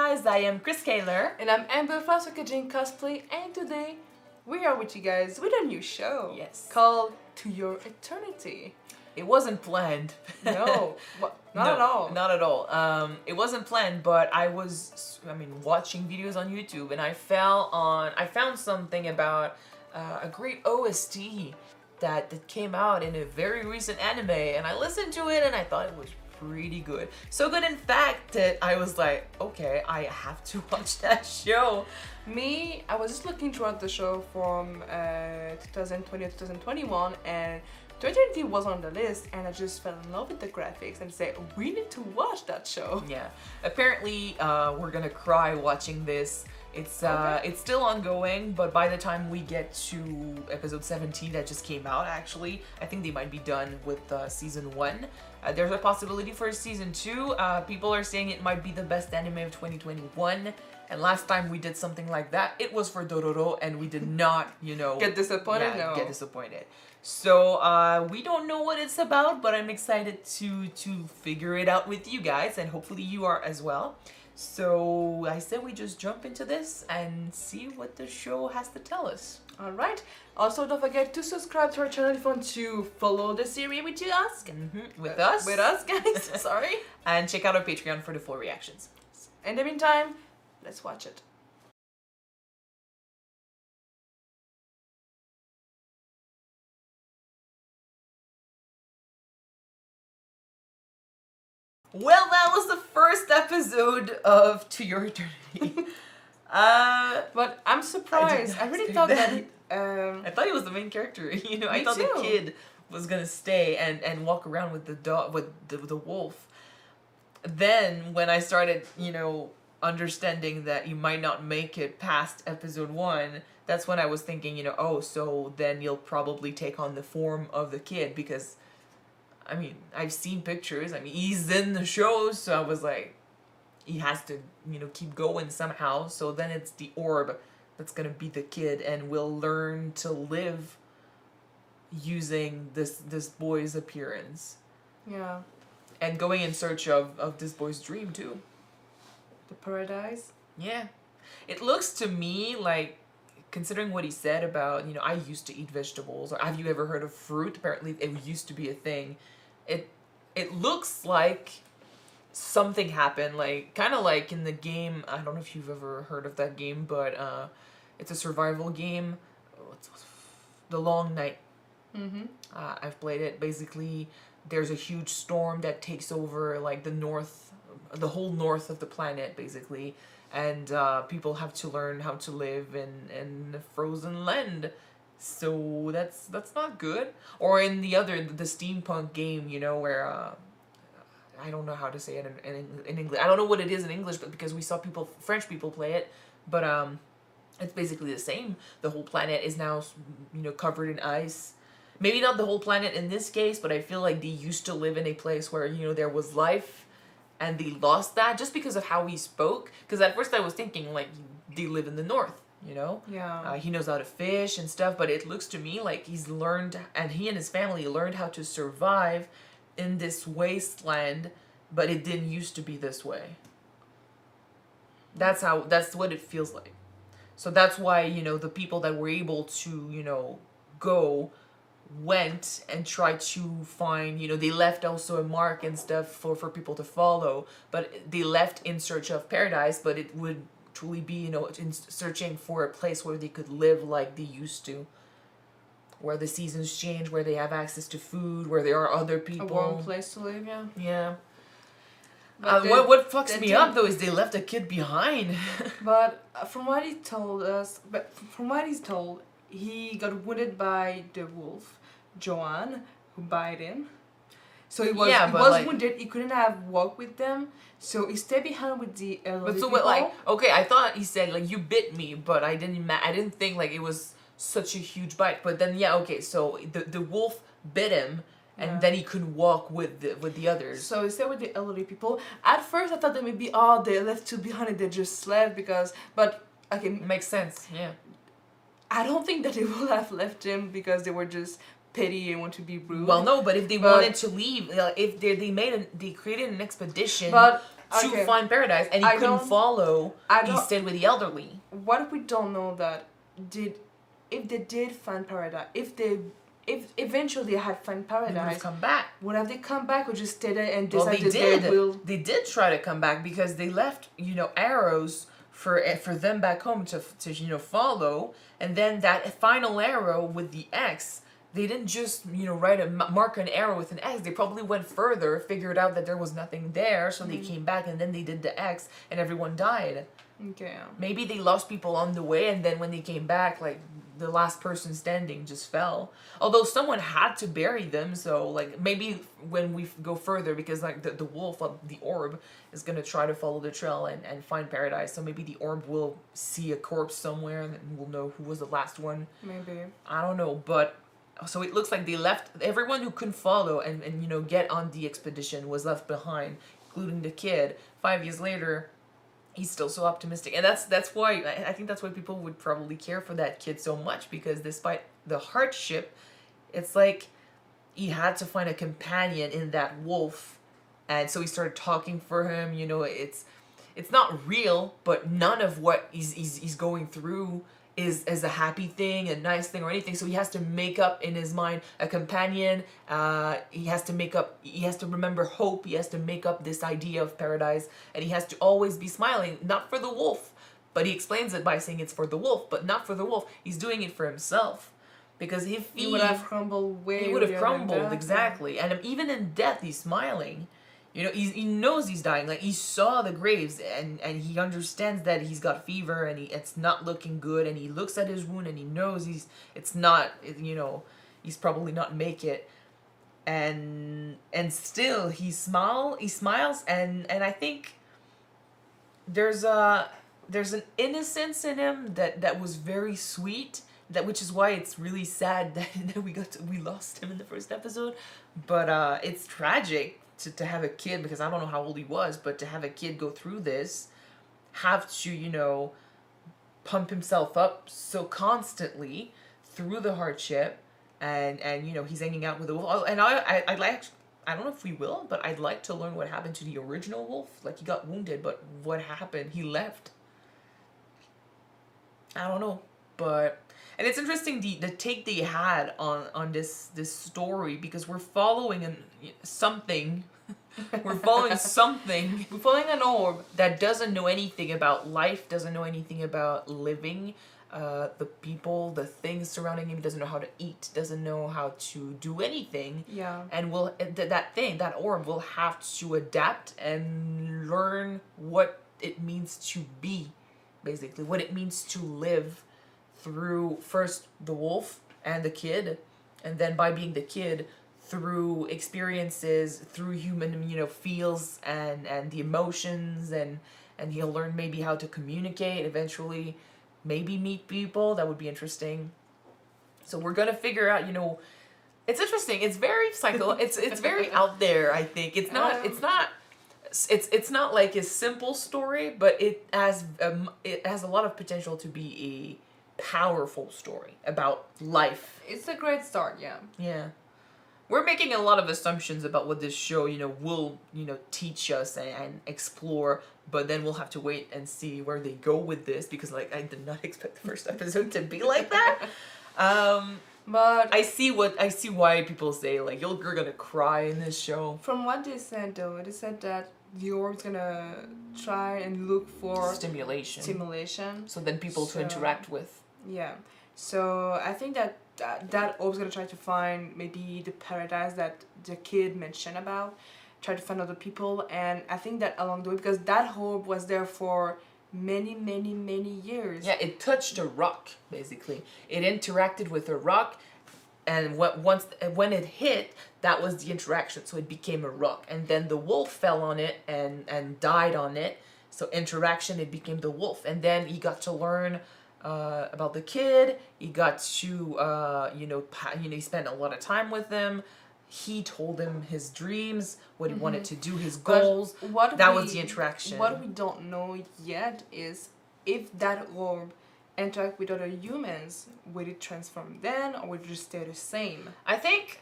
guys, I am Chris Kaler. And I'm Amber from Kyuujin Cosplay, and today we are with you guys with a new show. Yes. Called To Your Eternity. It wasn't planned. No, not at all. Not at all. It wasn't planned, but I was, watching videos on YouTube, and I found something about a great OST that came out in a very recent anime, and I listened to it, and I thought it was pretty good. So good, in fact, that I was like, okay, I have to watch that show. I was just looking throughout the show from 2020 or 2021, and To Eternity was on the list, and I just fell in love with the graphics and said, we need to watch that show. Yeah. Apparently, we're gonna cry watching this. It's still ongoing, but by the time we get to episode 17 that just came out, actually, I think they might be done with season 1. There's a possibility for season 2. People are saying it might be the best anime of 2021. And last time we did something like that, it was for Dororo, and we did not, Get disappointed? yeah, No. get disappointed. So we don't know what it's about, but I'm excited to figure it out with you guys, and hopefully you are as well. So I said we just jump into this and see what the show has to tell us. Alright. Also, don't forget to subscribe to our channel if you want to follow the series with us. With us. With us, guys. Sorry. And check out our Patreon for the full reactions. In the meantime, let's watch it. Well, that was the first episode of To Your Eternity. But I'm surprised. I really thought that I thought he was the main character. I Me thought too. the kid was gonna stay and walk around with the dog, with the wolf. Then when I started, understanding that you might not make it past episode 1, that's when I was thinking, oh, so then you'll probably take on the form of the kid, because I've seen pictures. He's in the show, so I was like, he has to, keep going somehow. So then it's the orb that's gonna be the kid, and will learn to live using this boy's appearance. Yeah. And going in search of this boy's dream too. The paradise. Yeah. It looks to me like, considering what he said about, I used to eat vegetables, or have you ever heard of fruit? Apparently it used to be a thing. It looks like something happened, like kind of like in the game. I don't know if you've ever heard of that game, but it's a survival game. What's The Long Night. I've played it. Basically, there's a huge storm that takes over like the whole north of the planet, basically, and people have to learn how to live in the frozen land. So that's not good. Or in the steampunk game, where I don't know how to say it in English. I don't know what it is in English, but because we saw French people play it, but it's basically the same. The whole planet is now covered in ice. Maybe not the whole planet in this case, but I feel like they used to live in a place where there was life, and they lost that just because of how he spoke. Because at first I was thinking like they live in the north. Yeah. He knows how to fish and stuff, but it looks to me like he's learned, and he and his family learned how to survive in this wasteland, but it didn't used to be this way. That's what it feels like. So that's why, the people that were able to, go went and tried to find, they left also a mark and stuff for people to follow, but they left in search of paradise, but it would truly be, in searching for a place where they could live like they used to, where the seasons change, where they have access to food, where there are other people. A warm place to live, yeah. Yeah. But what fucks me up though is they left a kid behind. But from what he's told, he got wounded by the wolf, Joanne, who bit him. So he was wounded. He couldn't have walked with them, so he stayed behind with the elderly But so people. what, okay, I thought he said like you bit me, but I didn't think like it was such a huge bite. But then okay, so the wolf bit him, and then he couldn't walk with the others. So he stayed with the elderly people. At first, I thought that maybe they left two behind and they just left but okay, It makes sense. Yeah. I don't think that they would have left him because they were just petty and want to be rude. Well, no, but if they wanted to leave, if they created an expedition to Okay. find paradise, and he I couldn't don't- follow. I He don't- stayed with the elderly. What we don't know that if they did find paradise, if eventually they had found They would have paradise, come back. would have they come back or just stay there and Well, decided they did. they will? They did try to come back because they left, arrows for them back home to follow, and then that final arrow with the X. They didn't just mark an arrow with an X. They probably went further, figured out that there was nothing there, so they came back, and then they did the X, and everyone died. Okay. Maybe they lost people on the way, and then when they came back, like, the last person standing just fell. Although someone had to bury them, so, like, maybe when we go further, because, like, the wolf of the orb is going to try to follow the trail and find paradise, so maybe the orb will see a corpse somewhere, and we'll know who was the last one. Maybe. I don't know, but... So it looks like they left... Everyone who couldn't follow and get on the expedition was left behind, including the kid. 5 years later... He's still so optimistic, and that's why I think that's why people would probably care for that kid so much, because despite the hardship, it's like he had to find a companion in that wolf, and so he started talking for him. It's not real, but none of what he's going through is a happy thing, a nice thing, or anything. So he has to make up in his mind a companion. He has to remember hope. He has to make up this idea of paradise, and he has to always be smiling, not for the wolf, but he explains it by saying it's for the wolf, but not for the wolf. He's doing it for himself, because if He would have crumbled way. he would have earlier than crumbled, that. exactly. And even in death, he's smiling. He knows he's dying. Like, he saw the graves, and he understands that he's got fever, and it's not looking good. And he looks at his wound, and he knows he's probably not make it. And still he smiles, and I think there's an innocence in him that was very sweet. Which is why it's really sad that we lost him in the first episode. But it's tragic to have a kid, because I don't know how old he was, but to have a kid go through this, have to, pump himself up so constantly through the hardship, and he's hanging out with the wolf. And I'd like, I don't know if we will, but I'd like to learn what happened to the original wolf. Like, he got wounded, but what happened? He left. I don't know, but... And it's interesting the take they had on this story, because we're following something. We're following something. We're following an orb that doesn't know anything about life, doesn't know anything about living, the people, the things surrounding him, doesn't know how to eat, doesn't know how to do anything. Yeah. And that orb will have to adapt and learn what it means to be, basically, what it means to live through first the wolf and the kid, and then by being the kid, through experiences, through human feels and the emotions, and he'll learn maybe how to communicate, eventually maybe meet people. That would be interesting. So we're gonna figure out, it's interesting, it's very it's very out there. I think it's not like a simple story, but it has a lot of potential to be a powerful story about life. It's a great start, yeah. Yeah. We're making a lot of assumptions about what this show, will, teach us and explore, but then we'll have to wait and see where they go with this, because, like, I did not expect the first episode to be like that. But I see why people say, like, you're gonna cry in this show. from what they said, though, they said that the orb's gonna try and look for Stimulation. So then people to interact with. Yeah. So I think that orb's gonna try to find maybe the paradise that the kid mentioned about, try to find other people, and I think that along the way, because that orb was there for many, many, many years. Yeah, it touched a rock, basically. It interacted with a rock, and when it hit, that was the interaction, so it became a rock. And then the wolf fell on it and died on it, so interaction, it became the wolf. And then he got to learn about the kid. He got to he spent a lot of time with him. He told him his dreams, what he wanted to do, his goals. That was the interaction. What we don't know yet is if that orb interact with other humans, will it transform then, or will it just stay the same? I think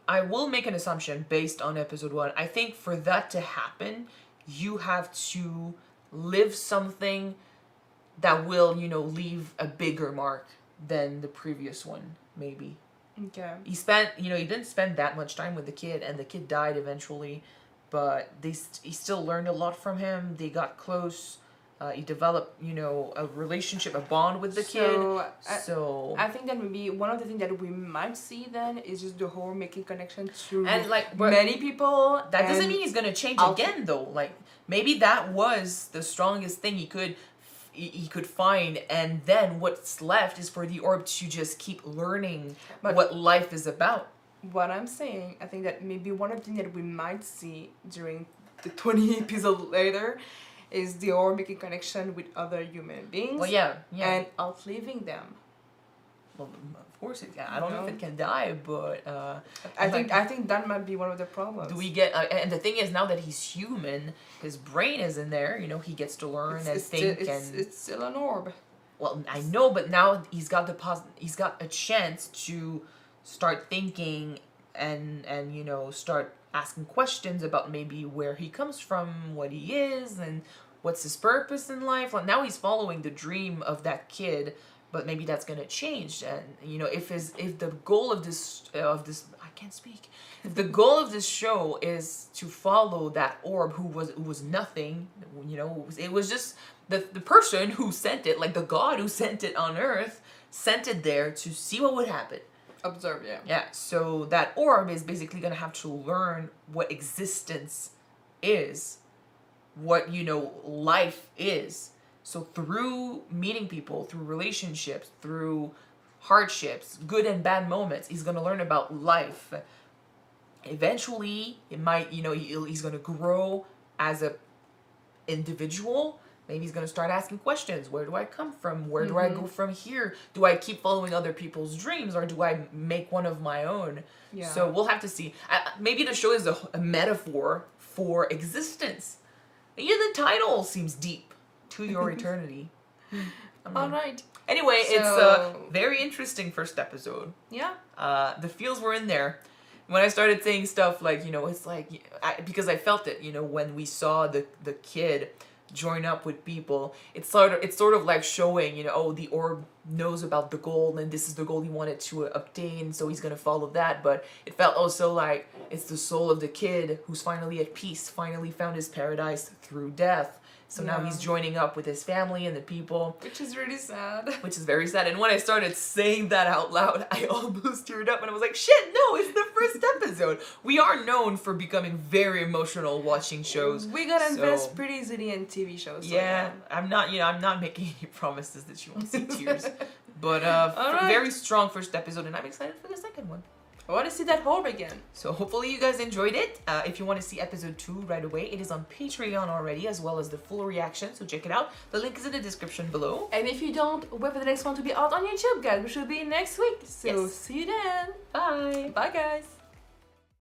I will make an assumption based on episode 1. I think for that to happen, you have to live something that will, leave a bigger mark than the previous one, maybe. Okay. He didn't spend that much time with the kid, and the kid died eventually, but he still learned a lot from him. They got close. He developed, a relationship, a bond with the kid. So I think that maybe one of the things that we might see then is just the whole making connection to and many people. That doesn't mean he's gonna change again, though. Like, maybe that was the strongest thing he could find, and then what's left is for the orb to just keep learning what life is about. What I'm saying, I think that maybe one of the things that we might see during the 20 episodes later is the orb making connection with other human beings. Well, yeah. And outliving them. Well, of course it can. I don't know if it can die, but I think that might be one of the problems. Do we get? And the thing is, now that he's human, his brain is in there. He gets to learn and think. It's still an orb. Well, I know, but now he's got a chance to start thinking and start asking questions about maybe where he comes from, what he is, and what's his purpose in life. Like, now he's following the dream of that kid. But maybe that's gonna change, and if the goal of this I can't speak. If the goal of this show is to follow that orb who was nothing, it was just the person who sent it, like the god who sent it on Earth, sent it there to see what would happen. Observe, yeah. Yeah. So that orb is basically gonna have to learn what existence is, what life is. So through meeting people, through relationships, through hardships, good and bad moments, he's going to learn about life. Eventually, it might, he's going to grow as a individual. Maybe he's going to start asking questions. Where do I come from? Where do I go from here? Do I keep following other people's dreams, or do I make one of my own? Yeah. So we'll have to see. Maybe the show is a metaphor for existence. Even the title seems deep. To your eternity. All right. Anyway, it's a very interesting first episode. Yeah. The feels were in there. When I started saying stuff like, it's like, because I felt it, when we saw the kid join up with people, it's sort of like showing, the orb knows about the goal, and this is the goal he wanted to obtain, so he's gonna follow that. But it felt also like it's the soul of the kid who's finally at peace, finally found his paradise through death. So now he's joining up with his family and the people. Which is really sad. Which is very sad. And when I started saying that out loud, I almost teared up and I was like, shit, no, it's the first episode. We are known for becoming very emotional watching shows. We gotta invest pretty easily in TV shows. So yeah, I'm not making any promises that you won't see tears. But very strong first episode, and I'm excited for the second one. I want to see that orb again. So hopefully you guys enjoyed it. If you want to see episode 2 right away, it is on Patreon already, as well as the full reaction, so check it out. The link is in the description below. And if you don't, wait for the next one to be out on YouTube, guys. We should be next week. So see you then. Bye. Bye, guys.